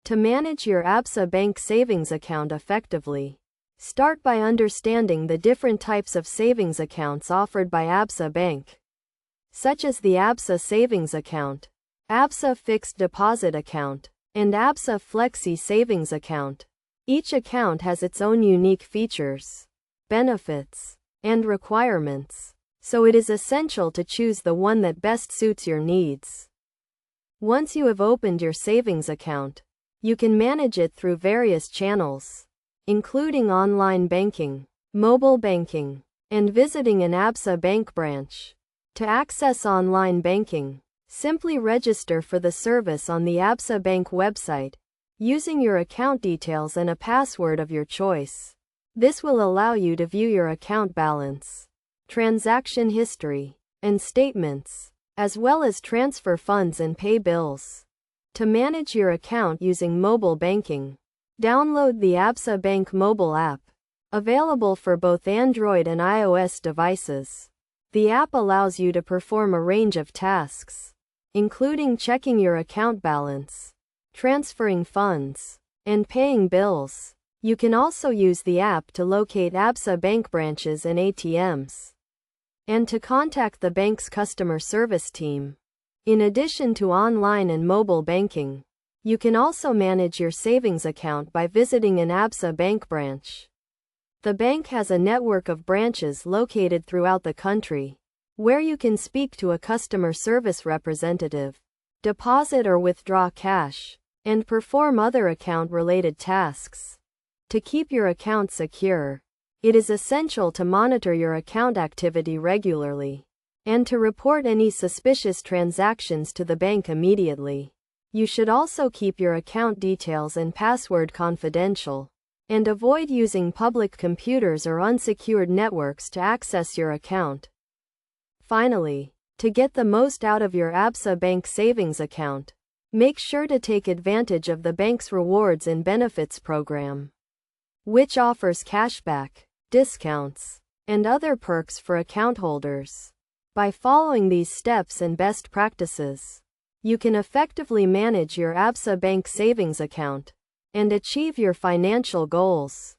To manage your Absa Bank savings account effectively, start by understanding the different types of savings accounts offered by Absa Bank, such as the Absa Savings Account, Absa Fixed Deposit Account, and Absa Flexi Savings Account. Each account has its own unique features, benefits, and requirements, so it is essential to choose the one that best suits your needs. Once you have opened your savings account, you can manage it through various channels, including online banking, mobile banking, and visiting an Absa Bank branch. To access online banking, simply register for the service on the Absa Bank website, using your account details and a password of your choice. This will allow you to view your account balance, transaction history, and statements, as well as transfer funds and pay bills. To manage your account using mobile banking, download the Absa Bank mobile app, available for both Android and iOS devices. The app allows you to perform a range of tasks, including checking your account balance, transferring funds, and paying bills. You can also use the app to locate Absa Bank branches and ATMs, and to contact the bank's customer service team. In addition to online and mobile banking, you can also manage your savings account by visiting an Absa Bank branch. The bank has a network of branches located throughout the country, where you can speak to a customer service representative, deposit or withdraw cash, and perform other account-related tasks. To keep your account secure, it is essential to monitor your account activity regularly, and to report any suspicious transactions to the bank immediately. You should also keep your account details and password confidential, and avoid using public computers or unsecured networks to access your account. Finally, to get the most out of your Absa Bank savings account, make sure to take advantage of the bank's rewards and benefits program, which offers cashback, discounts, and other perks for account holders. By following these steps and best practices, you can effectively manage your Absa Bank savings account and achieve your financial goals.